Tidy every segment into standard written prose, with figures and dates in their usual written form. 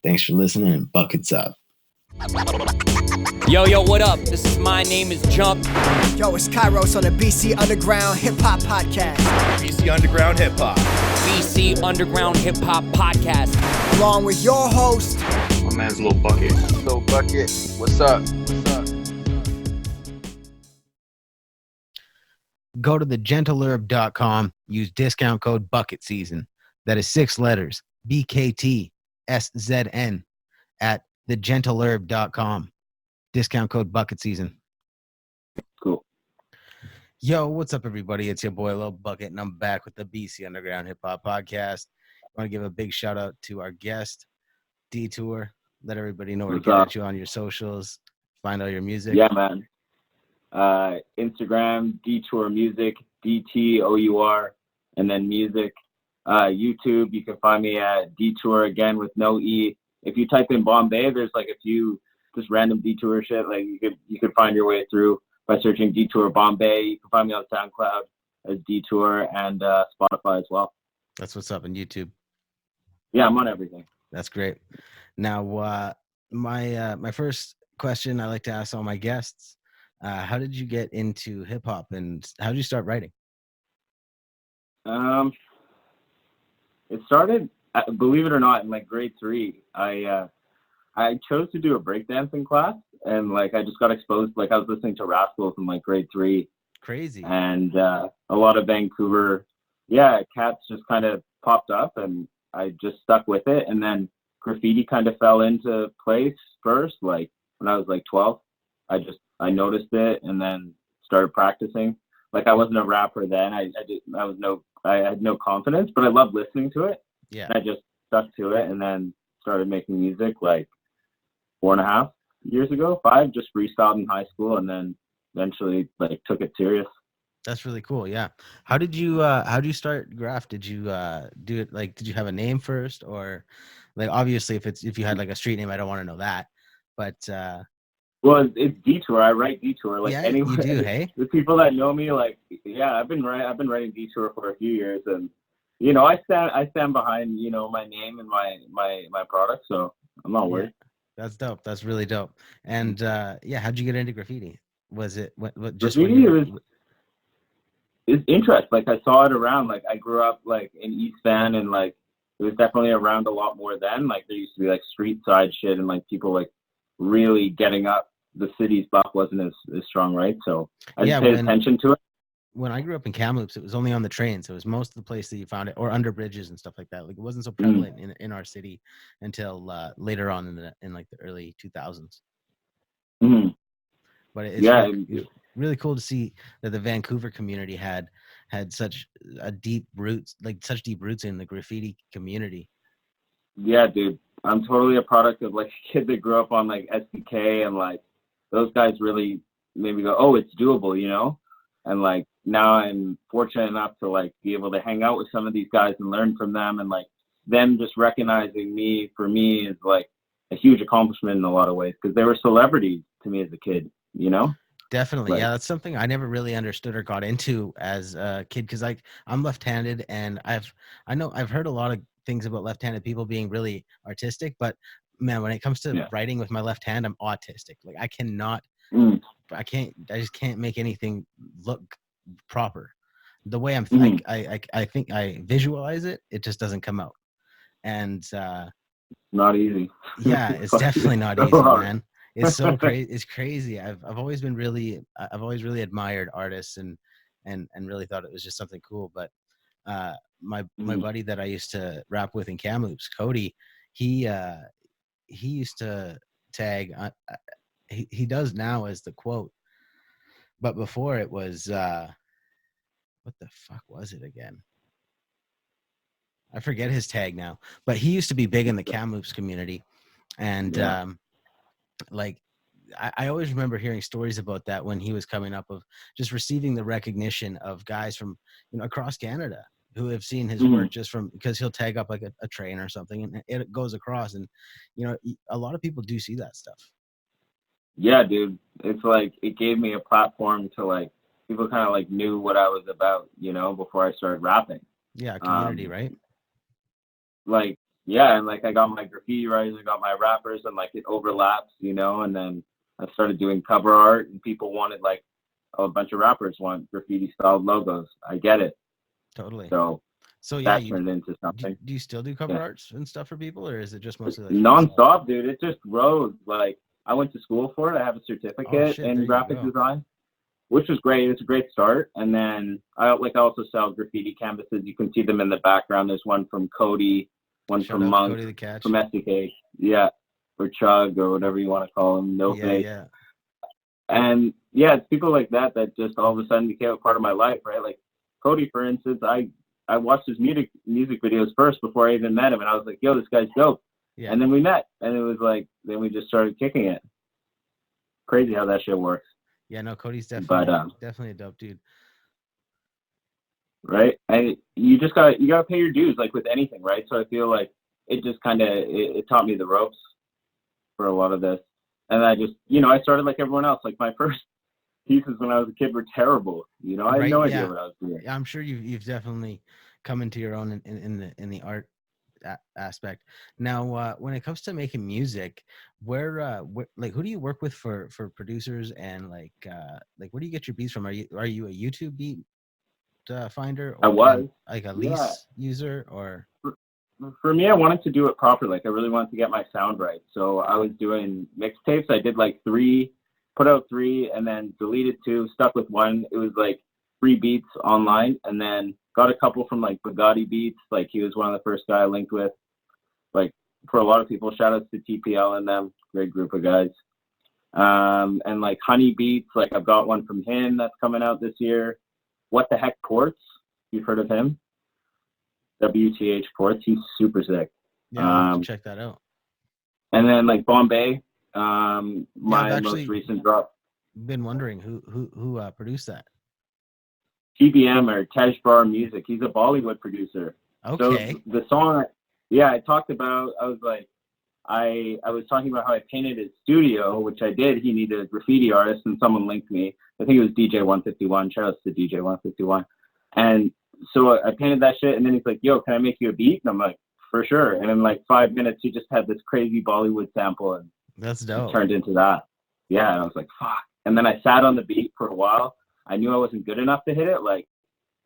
Thanks for listening, and buckets up. Yo, what up? This is My Name is Jump. Yo, it's Kairos on the BC Underground Hip Hop Podcast. BC Underground Hip Hop. BC Underground Hip Hop Podcast. Along with your host, My man's Lil Bukkit. Lil Bukkit, what's up? Go to thegentleherb.com. Use discount code BUCKETSEASON. That is 6 letters, BKTSZN, at thegentleherb.com. Discount code BUCKETSEASON. Cool. Yo, what's up, everybody? It's your boy Lil Bukkit, and I'm back with the BC Underground Hip Hop Podcast. I want to give a big shout out to our guest, Dtour. Let everybody know where to get at you on your socials. Find all your music. Yeah, man. Instagram, Dtour Music, DTOUR, and then music. YouTube, you can find me at Dtour, again with no E. If you type in Bombay, there's like a few just random Dtour shit. Like you could find your way through by searching Dtour Bombay. You can find me on SoundCloud as Dtour and Spotify as well. That's what's up on YouTube. Yeah, I'm on everything. That's great. Now, my first question I like to ask all my guests: how did you get into hip hop, and how did you start writing? It started, believe it or not, in like grade 3. I chose to do a breakdancing class, and like I just got exposed. Like I was listening to Rascals in like grade 3. Crazy. And a lot of Vancouver, cats just kind of popped up, and I just stuck with it. And then graffiti kind of fell into place first. Like when I was like 12, I noticed it and then started practicing. Like I wasn't a rapper then. I had no confidence, but I loved listening to it. Yeah. And I just stuck to it, and then started making music like 4.5 years ago, 5, just freestyled in high school, and then eventually like took it serious. That's really cool. Yeah. How did you start graph? Did you do it like, did you have a name first, or like, obviously if you had like a street name, I don't want to know that, but well, it's Dtour. I write Dtour. Like, yeah, anyway, you do, hey? The people that know me, like, yeah, I've been writing Dtour for a few years, and you know, I stand behind, you know, my name and my product, so I'm not worried. Yeah, that's dope. That's really dope. And how'd you get into graffiti? Was it what just graffiti? It's interest. Like I saw it around. Like I grew up like in East Van, and like it was definitely around a lot more then. Like there used to be like street side shit, and like people like really getting up. The city's buck wasn't as strong, right? So I just paid attention to it. When I grew up in Kamloops, it was only on the trains. It was most of the place that you found it, or under bridges and stuff like that. Like it wasn't so prevalent in our city until later on in like the early 2000s. Mm-hmm. But it's really cool to see that the Vancouver community had such deep roots in the graffiti community. Yeah, dude. I'm totally a product of like a kid that grew up on like SDK, and like those guys really made me go, oh, it's doable, you know? And like now I'm fortunate enough to like be able to hang out with some of these guys and learn from them, and like them just recognizing me, for me, is like a huge accomplishment in a lot of ways, because they were celebrities to me as a kid, you know? Definitely. Like, yeah, that's something I never really understood or got into as a kid, because like I'm left-handed, and I've heard a lot of things about left-handed people being really artistic, but man, when it comes to writing with my left hand, I'm autistic. Like I just can't make anything look proper. The way I think I visualize it, it just doesn't come out. And not easy. Yeah, it's definitely not easy, man. It's so crazy. It's crazy. I've always really admired artists and really thought it was just something cool. But my buddy that I used to rap with in Kamloops, Cody, he used to tag. He does now as the quote, but before it was what the fuck was it again? I forget his tag now, but he used to be big in the Kamloops community, and like I always remember hearing stories about that when he was coming up, of just receiving the recognition of guys from, you know, across Canada who have seen his work just from, because he'll tag up like a train or something, and it goes across, and you know, a lot of people do see that stuff. Yeah, dude, it's like it gave me a platform to like, people kind of like knew what I was about, you know, before I started rapping. Yeah, community, right? Like yeah, and like I got my graffiti writers, I got my rappers, and like it overlaps, you know. And then I started doing cover art, and people wanted like a bunch of rappers want graffiti styled logos. I get it. Totally. So Yeah, that turned into something. do you still do cover arts and stuff for people, or is it just mostly like nonstop, dude? It just rose. Like I went to school for it. I have a certificate in graphic design, which was great. It's a great start. And then I also sell graffiti canvases. You can see them in the background. There's one from Cody, one from Monk, Cody the Catch. from SDK, yeah, or Chug, or whatever you want to call him. No face. Yeah. And yeah, it's people like that that just all of a sudden became a part of my life, right? Like Cody, for instance, I watched his music videos first before I even met him, and I was like, yo, this guy's dope. Yeah. And then we met, and it was like, then we just started kicking it. Crazy how that shit works. Yeah, no, Cody's definitely a dope dude. Right? And you gotta pay your dues, like with anything, right? So I feel like it just kind of, it taught me the ropes for a lot of this. And I just, I started like everyone else. Like my first pieces when I was a kid were terrible. I had no idea what I was doing. I'm sure you've definitely come into your own in the art aspect. Now, when it comes to making music, where like who do you work with for producers, and like where do you get your beats from? Are you a YouTube beat finder, or I was like a lease user, or? For me, I wanted to do it properly. Like I really wanted to get my sound right. So I was doing mixtapes. I did like 3, put out 3, and then deleted 2, stuck with 1. It was like free beats online, and then got a couple from like Bukkit Beats. Like he was one of the first guy I linked with. Like for a lot of people, shout outs to TPL and them, great group of guys. And like Honey Beats, like I've got one from him that's coming out this year. What the Heck Ports? You've heard of him? WTH Ports. He's super sick. Yeah, I'll have to check that out. And then like Bombay, my most recent drop. Been wondering who produced that. TBM or Tejbar Music. He's a Bollywood producer. Okay. So the song, I talked about. I was like, I was talking about how I painted his studio, which I did. He needed a graffiti artist, and someone linked me. I think it was DJ 151. Shout out to DJ 151. And so I painted that shit, and then he's like, yo, can I make you a beat? And I'm like, for sure. And in like 5 minutes, he just had this crazy Bollywood sample, and that's dope. It turned into that. Yeah, and I was like, fuck. And then I sat on the beat for a while. I knew I wasn't good enough to hit it. Like,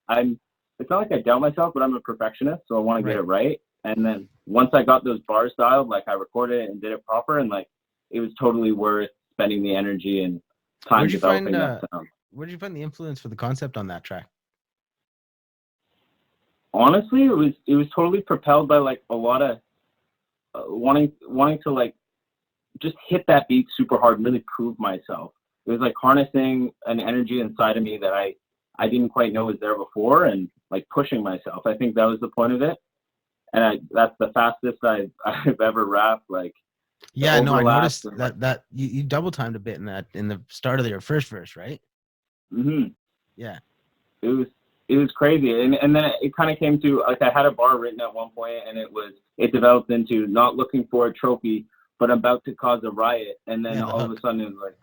it's not like I doubt myself, but I'm a perfectionist, so I want to get it right. And then once I got those bars dialed, like I recorded it and did it proper, and like it was totally worth spending the energy and time developing that sound. Where did you find the influence for the concept on that track? Honestly, it was totally propelled by like a lot of wanting to like just hit that beat super hard and really prove myself. It was like harnessing an energy inside of me that I didn't quite know was there before, and like pushing myself. I think that was the point of it. And that's the fastest I've ever rapped. Like, yeah, no, I noticed that you double timed a bit in the start of your first verse, right? Mm-hmm. Yeah. It was crazy. And then it kind of came to, like, I had a bar written at one point, and it developed into not looking for a trophy, but about to cause a riot. And then all of a sudden it was like,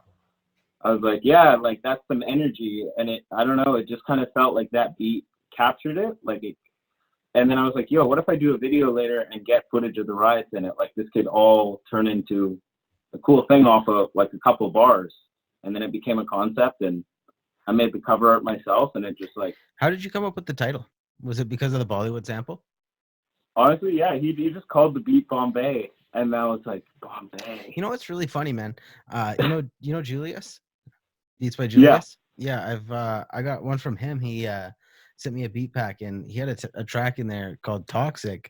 I was like, yeah, like that's some energy. And I don't know, it just kind of felt like that beat captured it. And then I was like, yo, what if I do a video later and get footage of the riots in it? Like this could all turn into a cool thing off of like a couple bars. And then it became a concept, and I made the cover art myself, and it just like. How did you come up with the title? Was it because of the Bollywood sample? Honestly, yeah, he just called the beat Bombay, and I was like, Bombay. You know what's really funny, man? You know Julius? Beats by Julius? Yeah, I got one from him. He sent me a beat pack, and he had a track in there called Toxic,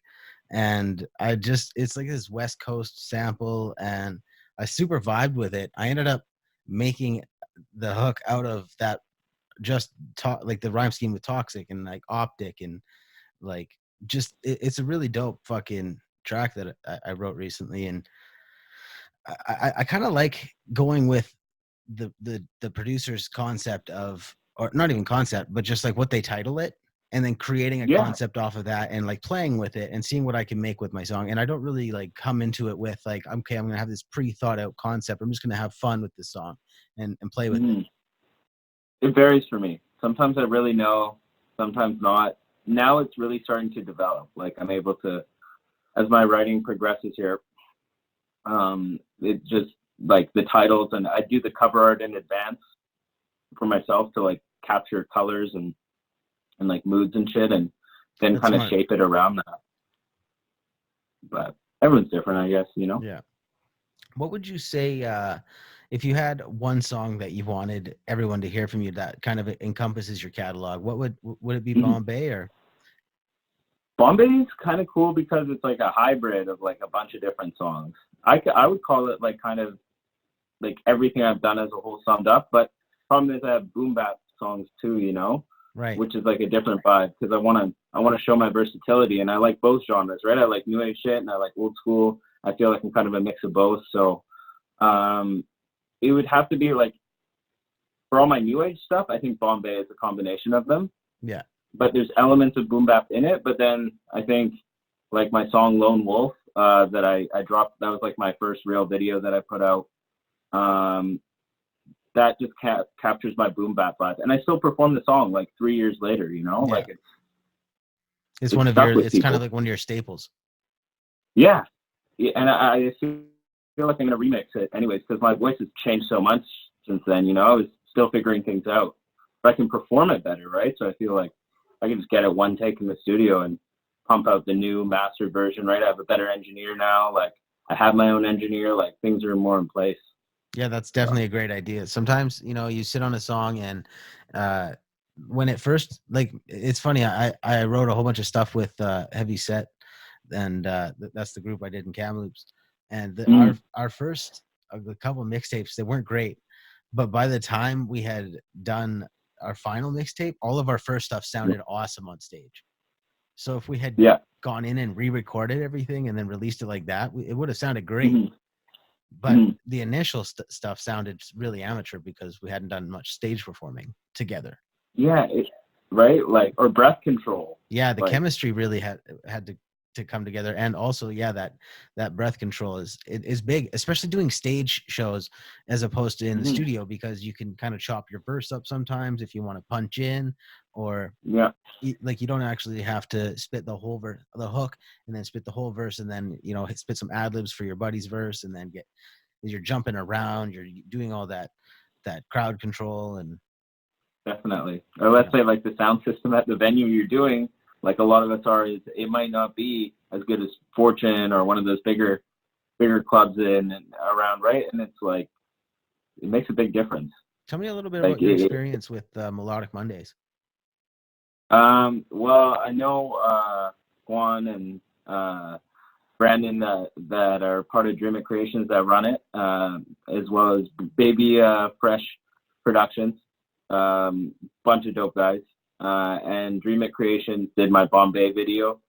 and it's like this West Coast sample, and I super vibed with it. I ended up making the hook out of that, just like the rhyme scheme with Toxic and like Optic, and like just it's a really dope fucking track that I wrote recently. And I kind of like going with the producer's concept of, or not even concept, but just like what they title it, and then creating a concept off of that, and like playing with it and seeing what I can make with my song. And I don't really like come into it with like, okay, I'm gonna have this pre-thought out concept. I'm just gonna have fun with this song and play with it. It varies for me. Sometimes I really know, sometimes not. Now it's really starting to develop. Like I'm able to as my writing progresses here, it just like the titles, and I do the cover art in advance for myself to like capture colors and like moods and shit, and then That's kind of smart. shape it around that. But everyone's different, I guess, you know? Yeah. What would you say if you had one song that you wanted everyone to hear from you that kind of encompasses your catalog? What would it be? Mhm. Bombay or? Bombay is kind of cool because it's like a hybrid of like a bunch of different songs. I would call it like kind of like everything I've done as a whole summed up. But problem is I have boom bap songs too, you know, Right. which is like a different vibe because I want to show my versatility, and I like both genres, right? I like new age shit and I like old school. I feel like I'm kind of a mix of both. So it would have to be like for all my new age stuff, I think Bombay is a combination of them. Yeah. But there's elements of boom bap in it. But then I think like my song Lone Wolf that I dropped, that was like my first real video that I put out. That just captures my boom bap vibe, and I still perform the song like 3 years later. You know, Yeah. like It's it's one of stuck your. with It's kind people. of like one of your staples. Yeah, and I feel like I'm gonna remix it anyways because my voice has changed so much since then. You know, I was still figuring things out, but I can perform it better, right? So I feel like I can just get it one take in the studio and pump out the new mastered version, right? I have a better engineer now. Like I have my own engineer. Like things are more in place. Yeah, that's definitely a great idea. Sometimes, you sit on a song and when it first, like, it's funny. I wrote a whole bunch of stuff with Heavy Set, and that's the group I did in Kamloops. And our first a couple mixtapes, they weren't great, but by the time we had done our final mixtape, all of our first stuff sounded awesome on stage. So if we had Yeah. gone in and re-recorded everything and then released it like that, it would have sounded great. Mhm. But Mhm. the initial stuff sounded really amateur because we hadn't done much stage performing together. Yeah, right? Like, or breath control. Yeah, the Like, chemistry really had to come together, and also, yeah, that breath control is big, especially doing stage shows as opposed to in the Mhm. studio, because you can kind of chop your verse up sometimes if you want to punch in, or yeah, like you don't actually have to spit the whole the hook and then spit the whole verse and then spit some ad libs for your buddy's verse, and then you're jumping around, you're doing all that crowd control, and definitely. Or let's say like the sound system at the venue you're doing, like a lot of us are, is it might not be as good as Fortune or one of those bigger clubs in and around, right? And it's like it makes a big difference. tell me a little bit Like about your experience with Melodic Mondays. well, I know Juan and Brandon that are part of Dream It Creations that run it, as well as Baby Fresh Productions, bunch of dope guys. And Dream It Creations did my Bombay video.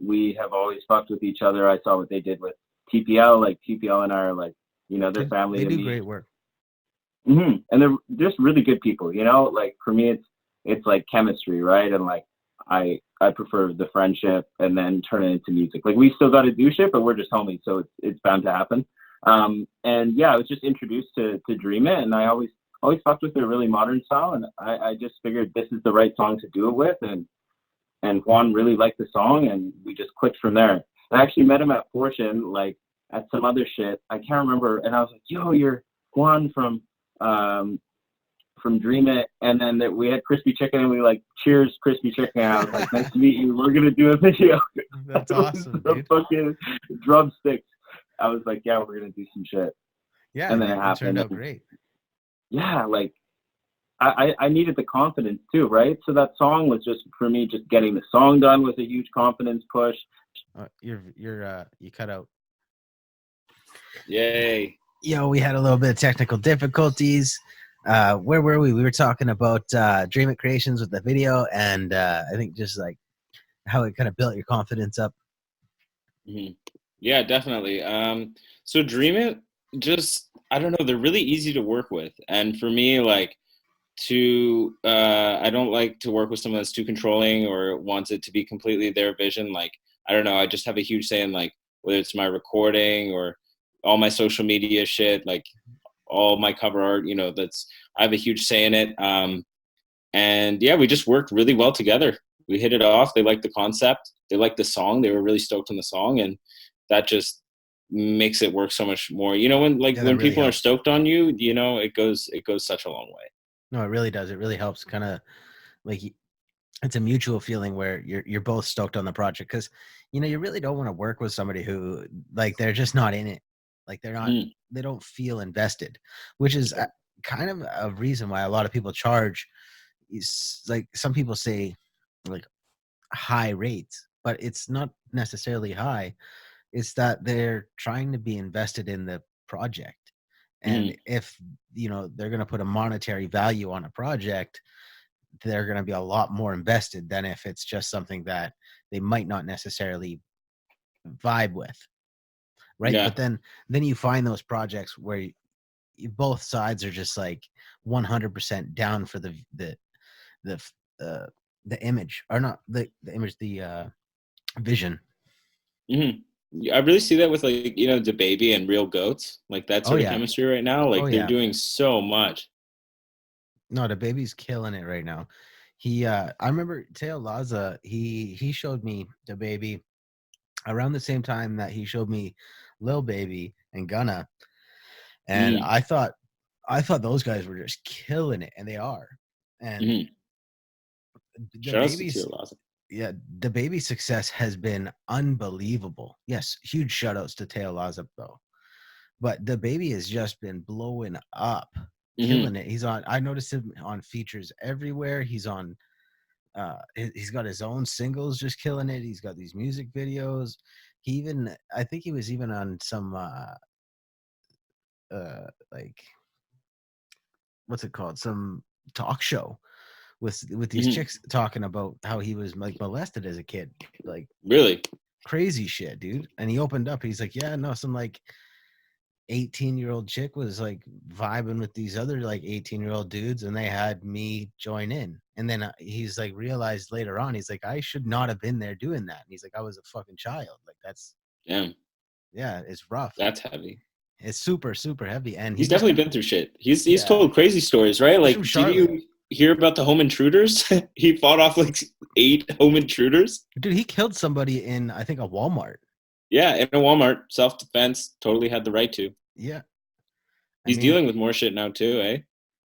We have always fucked with each other. I saw what they did with TPL. Like TPL and I are like, they're family They to do me. great work. And they're just really good people. Like for me, it's like chemistry, right? And like I prefer the friendship and then turn it into music. Like we still got to do shit, but we're just homies, so it's bound to happen. And yeah, I was just introduced to Dream It, and I always fucked with their really modern style, and I just figured this is the right song to do it with, and Juan really liked the song, and we just clicked from there. I actually met him at Fortune, like at some other shit. I can't remember, and I was like, "Yo, you're Juan from Dream It," and then we had crispy chicken, and we like, "Cheers, crispy chicken." I was like, "Nice to meet you. We're gonna do a video." That's awesome, The dude. fucking drumsticks. I was like, "Yeah, we're gonna do some shit." Yeah, And then it it happened. turned out great. Yeah, like I needed the confidence too, right? So that song was just for me. Just getting the song done was a huge confidence push. You cut out. Yay. Yo, we had a little bit of technical difficulties. Where were we? We were talking about Dream It Creations with the video, and I think just like how it kind of built your confidence up. Mm-hmm. Yeah, definitely. So Dream It, just, I don't know, they're really easy to work with. And for me, like, I don't like to work with someone that's too controlling or wants it to be completely their vision. Like, I don't know, I just have a huge say in, like, whether it's my recording or all my social media shit, like all my cover art, I have a huge say in it. And yeah, we just worked really well together. we hit it off. They liked the concept. They liked the song. They were really stoked on the song, and that just makes it work so much more. You know, when Yeah, that when really people are helps. stoked on you, you know, it goes such a long way. No, it really does. It really helps. Kind of like it's a mutual feeling where you're both stoked on the project because you really don't want to work with somebody who like they're just not in it, like Mhm. they don't feel invested, which is Sure. kind of a reason why a lot of people charge is like some people say like high rates, but it's not necessarily high. It's that they're trying to be invested in the project, and Mhm. if they're going to put a monetary value on a project, they're going to be a lot more invested than if it's just something that they might not necessarily vibe with, right? Yeah. But then you find those projects where both sides are just like 100% down for the the image, or not the image, the vision. Mhm. I really see that with like, the baby and real goats, like that Oh sort of yeah. chemistry right now. Oh Like they're yeah. doing so much. No, the baby's killing it right now. I remember Teo Laza, he showed me the baby around the same time that he showed me Lil Baby and Gunna. And Mhm. I thought those guys were just killing it, and they are. And Mhm. the Shout outs to baby's Tier Laza. yeah, the baby success has been unbelievable. Yes, huge shout outs to Teo Laza though. But the baby has just been blowing up, Mhm. killing it. I noticed him on features everywhere. He's got his own singles just killing it. He's got these music videos. I think he was even on some like, what's it called? Some talk show with these Mhm. chicks talking about how he was like molested as a kid, like Really? crazy shit, dude. And he opened up. He's like, yeah, no, some like 18-year-old chick was like vibing with these other like 18-year-old dudes, and they had me join in. And then he's like realized later on, he's like, I should not have been there doing that. And he's like, I was a fucking child. Like that's Damn. yeah, it's rough. That's heavy. It's super super heavy, and he He's just definitely kind of been through shit. He's yeah. told crazy stories, right? He's Like, from did Charlotte, you hear about the home intruders? He fought off like 8 home intruders. dude. He killed somebody in, I think, a Walmart. Yeah, in a Walmart, self defense, totally had the right to. Yeah, I He's mean, dealing with more shit now too, eh?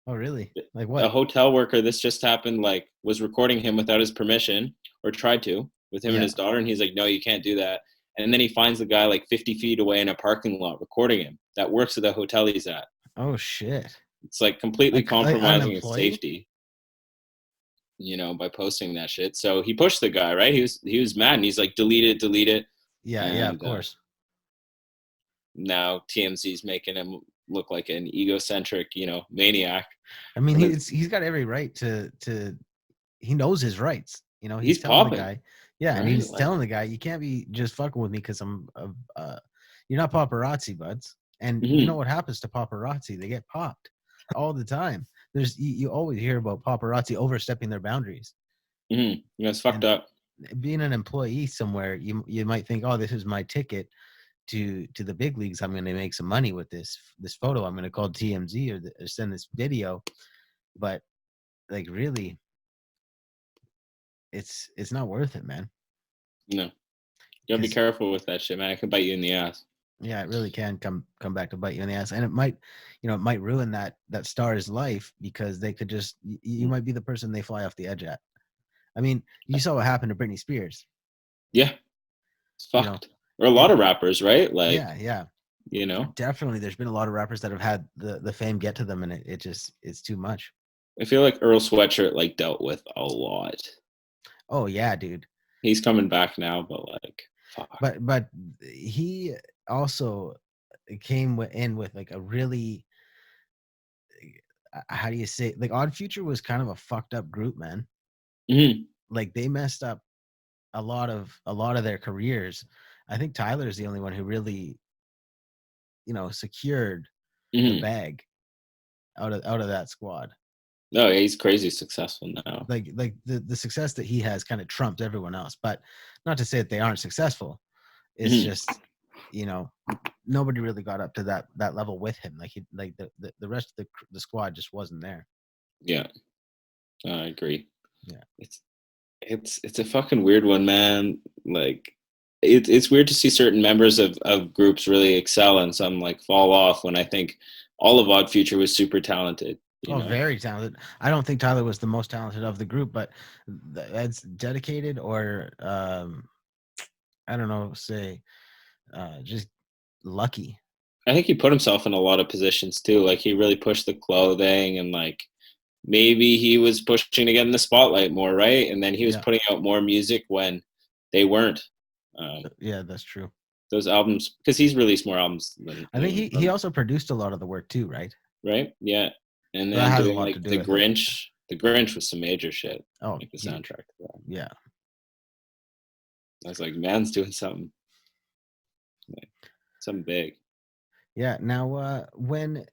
oh really? Like A what? hotel worker, this just happened, like, was recording him without his permission, or tried to, with him and Yeah. his daughter, and he's like, no, you can't do that. And then he finds the guy like 50 feet away in a parking lot recording him that works at the hotel he's at. Oh shit. It's like completely Like an compromising his employee? safety, by posting that shit. So he pushed the guy, right? He was mad, and he's like, delete it. Yeah, yeah, of And course. now TMZ's making him look like an egocentric, maniac. I mean, When he's got every right to. He knows his rights. he's He's telling the popping, guy, yeah, and right? he's Like, telling the guy, you can't be just fucking with me because you're not paparazzi, buds. And you know mhm, what happens to paparazzi? They get popped all the time. You always hear about paparazzi overstepping their boundaries. it's fucked And up. being an employee somewhere, you might think, oh, this is my ticket to the big leagues. I'm going to make some money with this photo. I'm going to call TMZ or send this video, but like really, it's not worth it, man. No, you gotta be Because careful with that shit, man. It could bite you in the ass. yeah, it really can come back to bite you in the ass, and it might ruin that star's life because they could just you Mm. might be the person they fly off the edge at. I mean, you saw what happened to Britney Spears. Yeah, it's You know, fucked. Or a it lot of rappers, right? Like, yeah, yeah, you know, definitely. There's been a lot of rappers that have had the fame get to them, and it just it's too much. I feel like Earl Sweatshirt like dealt with a lot. Oh yeah, dude. He's coming back now, but like, fuck. But he also came in with like a really how do you say, like Odd Future was kind of a fucked up group, man. Hmm. Like they messed up a lot of their careers. I think Tyler is the only one who really secured the Hmm. bag out of that squad. No, yeah, he's crazy successful now. Like the success that he has kind of trumped everyone else. But not to say that they aren't successful. It's Hmm. just you know nobody really got up to that level with him. Like the rest of the squad just wasn't there. Yeah, I agree. Yeah. It's It's a fucking weird one, man. Like it's weird to see certain members of groups really excel and some like fall off when I think all of Odd Future was super talented, you Oh, know? very talented. I don't think Tyler was the most talented of the group, but that's dedicated or I don't know, say just lucky. I think he put himself in a lot of positions too. Like he really pushed the clothing and like maybe he was pushing to get in the spotlight more, right? And then he was Yeah, putting out more music when they weren't. Um, yeah, that's true. those albums, because he's released more albums than I think anyone he from, also produced a lot of the work too, right? right? Yeah. And So that then has a doing lot like to do the with it. Grinch. The Grinch was some major shit, Oh, like the huge. soundtrack to that. Yeah. I was like, man's doing something, like, something big. Yeah. Now, when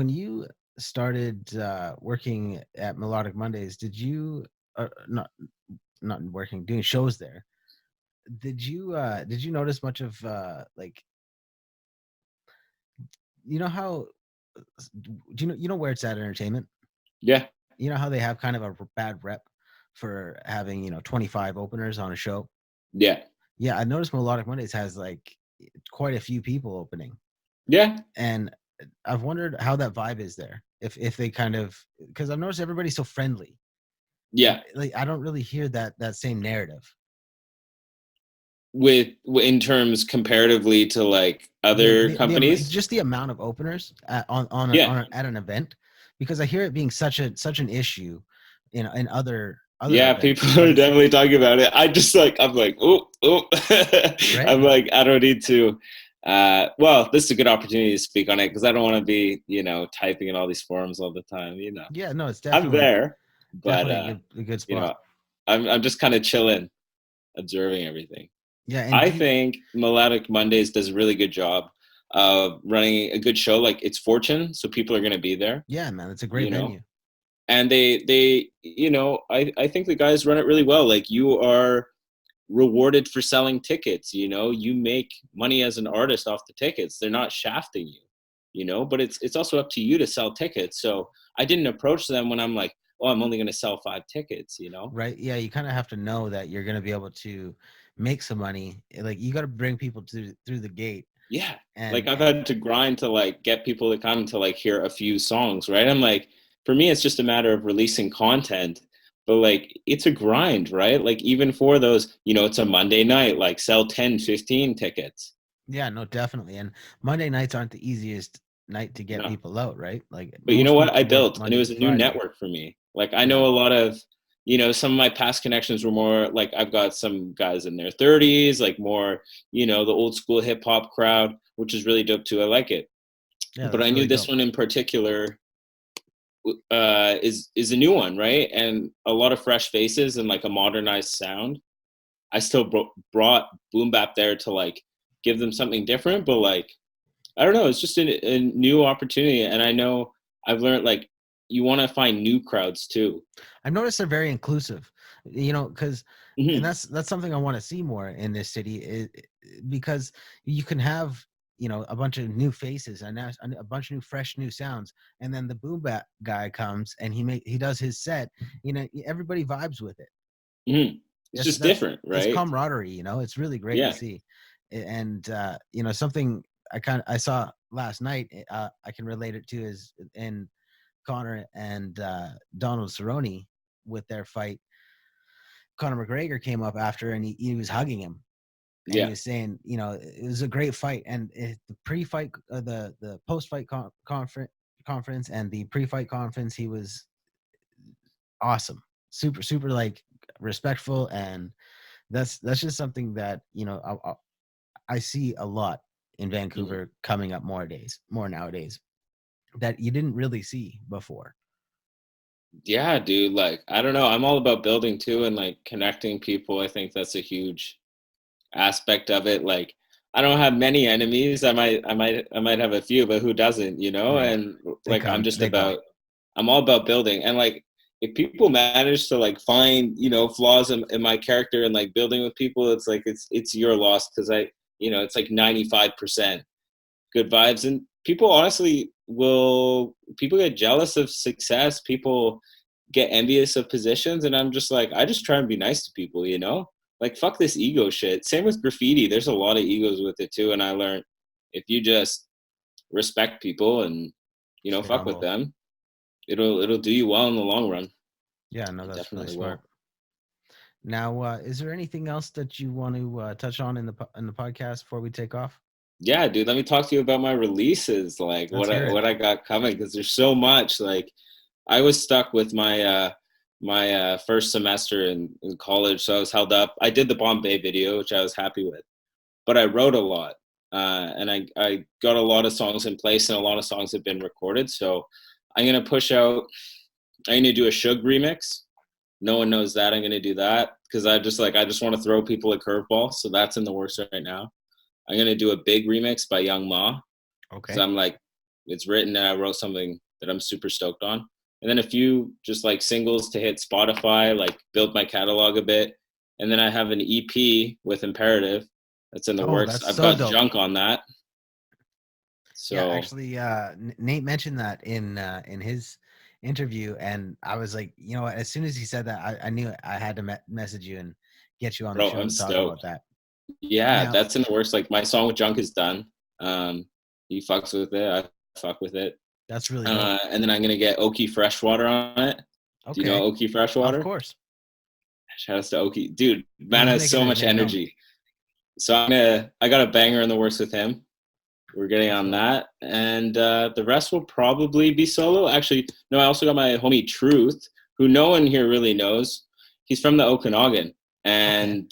you started working at Melodic Mondays, did you not working doing shows there? Did you notice much of like you know how do you know where it's at entertainment? Yeah. You know how they have kind of a bad rep for having 25 openers on a show. Yeah. Yeah, I noticed Melodic Mondays has like quite a few people opening, Yeah. and I've wondered how that vibe is there. If they kind of because I've noticed everybody's so friendly. Yeah. Like I don't really hear that same narrative. With in terms comparatively to like other companies. Just the amount of openers Yeah. at an event, because I hear it being such an issue in other Yeah, events, people but are it's definitely talking about it. I just like I'm like, oh, oh. right. I'm like, I don't need to. Well, this is a good opportunity to speak on it because I don't want to be, typing in all these forums all the time. Yeah, no, it's I'm there, but definitely a good you spot. know, I'm just kind of chilling, observing everything. Yeah, and I do you, think Melodic Mondays does a really good job of running a good show. Like it's Fortune, so people are going to be there. yeah, man, it's a great You know, venue. and they I think the guys run it really well. Like you are rewarded for selling tickets, you make money as an artist off the tickets. They're not shafting you, but it's also up to you to sell tickets. So I didn't approach them when I'm like, oh, I'm only going to sell 5 tickets. Right? Yeah, you kind of have to know that you're going to be able to make some money. Like you got to bring people through the gate, Yeah, like and I've had to grind to like get people to come to like hear a few songs, right? I'm like, for me it's just a matter of releasing content, but like it's a grind, right? Like even for those, it's a Monday night, like sell 10, 15 tickets. yeah, no, definitely. And Monday nights aren't the easiest night to get No. people out, right? Like But you know most what I people work built? And it Monday was to a new Friday. network for me. Like I Yeah, know a lot of, some of my past connections were more like I've got some guys in their 30s, like more, the old school hip hop crowd, which is really dope too. I like it. yeah, But I that's knew really this dope. one in particular is a new one, right? And a lot of fresh faces and like a modernized sound. I still brought boom bap there to like give them something different, but like I don't know, it's just a new opportunity, and I know I've learned like you want to find new crowds too. I've noticed they're very inclusive, because and Hmm. that's something I want to see more in this city because you can have a bunch of new faces and a bunch of new fresh new sounds, and then the boom bap guy comes and he does his set. Everybody vibes with it. Hmm. It's just That's different, it's right? camaraderie. It's really great to Yeah, see. And something I saw last night, I can relate it to is in Connor and Donald Cerrone with their fight. Conor McGregor came up after and he was hugging him and he yeah, was saying, it was a great fight. And the pre-fight, the post-fight conference and the pre-fight conference, he was awesome, super, super like respectful, and that's just something that I see a lot in mhm. Vancouver coming up more nowadays that you didn't really see before. Yeah, dude. Like I don't know, I'm all about building too and like connecting people. I think that's a huge aspect of it. Like I don't have many enemies. I might have a few, but who doesn't, Right? And They like come, they go. I'm all about building. And like if people manage to like find, flaws in my character and like building with people, it's like it's your loss because it's like 95% good vibes. And people honestly people get jealous of success. People get envious of positions, and I'm just like, I just try and be nice to people, you know? Like, fuck this ego shit. Same with graffiti. There's a lot of egos with it too, and I learned if you just respect people and, you know, Stay fuck with humble. them, it'll do you well in the long run. Yeah, no, It that's really definitely smart. will. Now, is there anything else that you want to touch on in the podcast before we take off? Yeah, dude, let me talk to you about my releases, like Let's hear it. what I got coming, because there's so much. Like, I was stuck with my first semester in college, so I was held up. I did the Bombay video, which I was happy with, but I wrote a lot, and I got a lot of songs in place, and a lot of songs have been recorded. So I'm gonna push out. I'm gonna do a BCUG remix. No one knows that. I'm gonna do that because I just want to throw people a curveball. So that's in the works right now. I'm gonna do a big remix by Young Ma. Okay. Because I'm like, it's written and I wrote something that I'm super stoked on. And then a few just like singles to hit Spotify, like build my catalog a bit. And then I have an EP with Imperative that's in the Oh, works. that's I've so got dope. Junk on that. So Yeah, actually, Nate mentioned that in his interview, and I was like, you know what? As soon as he said that, I knew I had to message you and get you on the bro, show I'm to talk about stoked. that. Yeah, Now, that's in the works. Like my song with Junk is done. He fucks with it. I fuck with it. that's really dope. And then I'm gonna get Oki Freshwater on it. Do you know Okay, Oki Freshwater? of course. Shout outs to Oki. Dude, Yeah, man he's has making so his much name known. energy. So I got a banger in the works with him. We're getting That's on dope. that. And the rest will probably be solo. Actually, no, I also got my homie Truth, who no one here really knows. He's from the Okanagan. And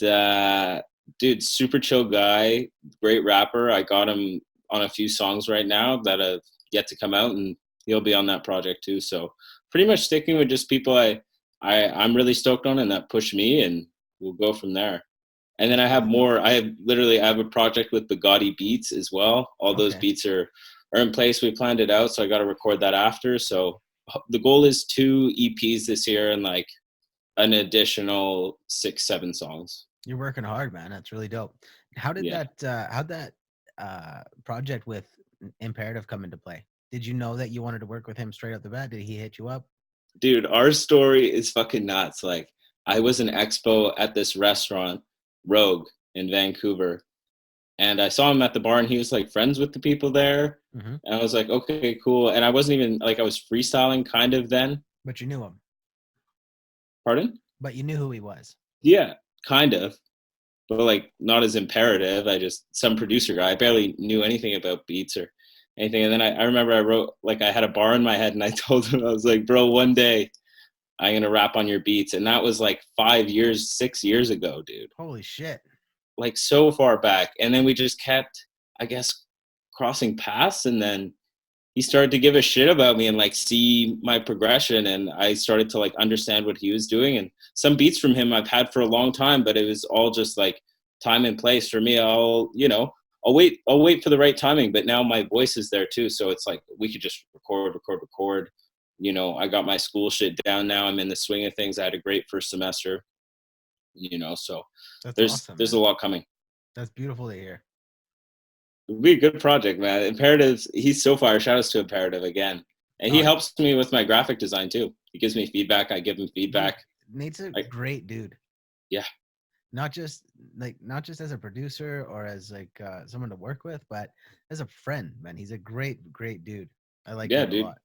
dude, super chill guy, great rapper. I got him on a few songs right now that have yet to come out, and he'll be on that project too. So pretty much sticking with just people I'm really stoked on and that push me, and we'll go from there. And then I That's have really dope. more. I have a project with Bugatti Beats as well. All those Okay. beats are in place. We planned it out, so I got to record that after. So the goal is 2 EPs this year and like an additional 6-7 songs. You're working hard, man. That's really dope. How did Yeah. that project with Imperative come into play? Did you know that you wanted to work with him straight up the bat? Did he hit you up? Dude, our story is fucking nuts. Like, I was in expo at this restaurant, Rogue, in Vancouver, and I saw him at the bar, and he was like friends with the people there. Mm-hmm. And I was like, okay, cool. And I wasn't even like, I was freestyling kind of then. But you knew him. Pardon? But you knew who he was. Yeah, kind of, but like not as Imperative. I just some producer guy. I barely knew anything about beats or anything. And then I remember I wrote, like, I had a bar in my head, and I told him, I was like, bro, one day I'm gonna rap on your beats. And that was like 6 years ago, dude. Holy shit. Like so far back. And then we just kept, I guess, crossing paths, and then he started to give a shit about me and like see my progression, and I started to like understand what he was doing. And some beats from him I've had for a long time, but it was all just like time and place for me. I'll wait for the right timing, but now my voice is there too, so it's like we could just record. You know, I got my school shit down now. I'm in the swing of things. I had a great first semester, you know, so That's there's awesome, there's man. a lot coming. That's beautiful to hear. It'll be a good project, man. Imperative's, he's so fire. Shout outs to Imperative again. And he helps me with my graphic design too. He gives me feedback. I give him feedback. Dude, Nate's a great dude. Yeah. Not just as a producer or as like someone to work with, but as a friend, man. He's a great dude. I like him a Dude. lot.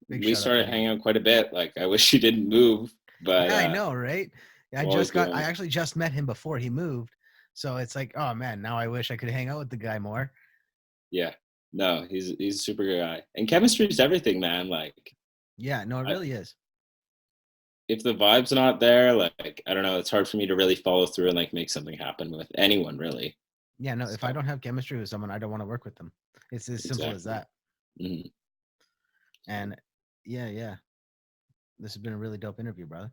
Big We shout out started to him. hanging out quite a bit. Like, I wish he didn't move, but Yeah, I know, right? I doing actually just met him before he moved. So it's like, oh man, now I wish I could hang out with the guy more. Yeah. No, he's a super good guy. And chemistry is everything, man. Like, Yeah, no, it really is. if the vibe's not there, like, I don't know, it's hard for me to really follow through and like make something happen with anyone, really. Yeah, no, if I don't have chemistry with someone, I don't want to work with them. It's as simple as that. Mm-hmm. And yeah. This has been a really dope interview, brother.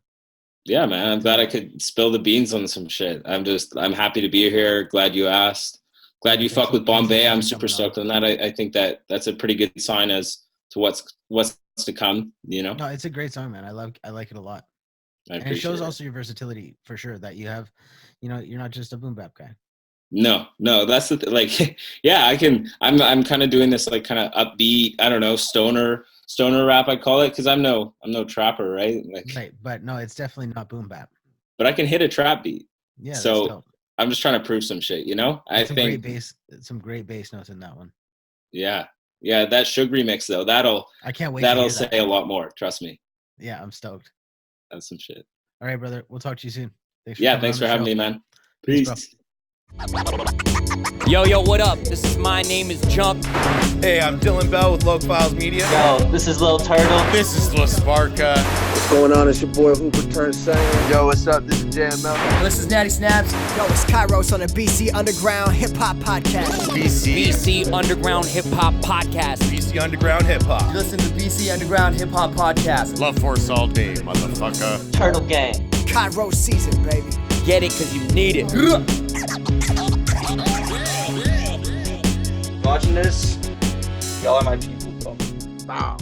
Yeah, man. I'm glad I could spill the beans on some shit. I'm happy to be here. Glad you asked. Glad you fuck with Bombay. I'm super stoked on that. I think that's a pretty good sign as to what's to come, you know? No, it's a great song, man. I like it a lot. And it shows also your versatility for sure, that you have, you're not just a boom bap guy. No, that's like, yeah, I'm kind of doing this like kind of upbeat, I don't know, stoner stoner rap, I call it, because I'm no trapper, right? Like, Right, but no, it's definitely not boom bap. but I can hit a trap beat. Yeah, that's So dope. I'm just trying to prove some shit, you know? I think Some great bass notes in that one. yeah, that Suge remix though, I can't wait. that'll to hear say a lot more. Trust me. Yeah, I'm stoked. That's some shit. All right, brother. We'll talk to you soon. Thanks for having me, man. Peace. Yo, what up? This is My Name is Jump. Hey, I'm Dylan Bell with Loc Files Media. Yo, this is Lil Turtle. This is La Sparka. What's going on? It's your boy Hooper turned singer. Yo, what's up? This is JML. This is Natty Snaps. Yo, it's Kairos on the BC Underground Hip Hop Podcast. BC Underground Hip Hop Podcast. BC Underground Hip Hop. You listen to BC Underground Hip Hop Podcast. Love Force all day, motherfucker. Turtle Gang. Kairos season, baby. Get it because you need it. Watching this, y'all are my people, bro. Wow.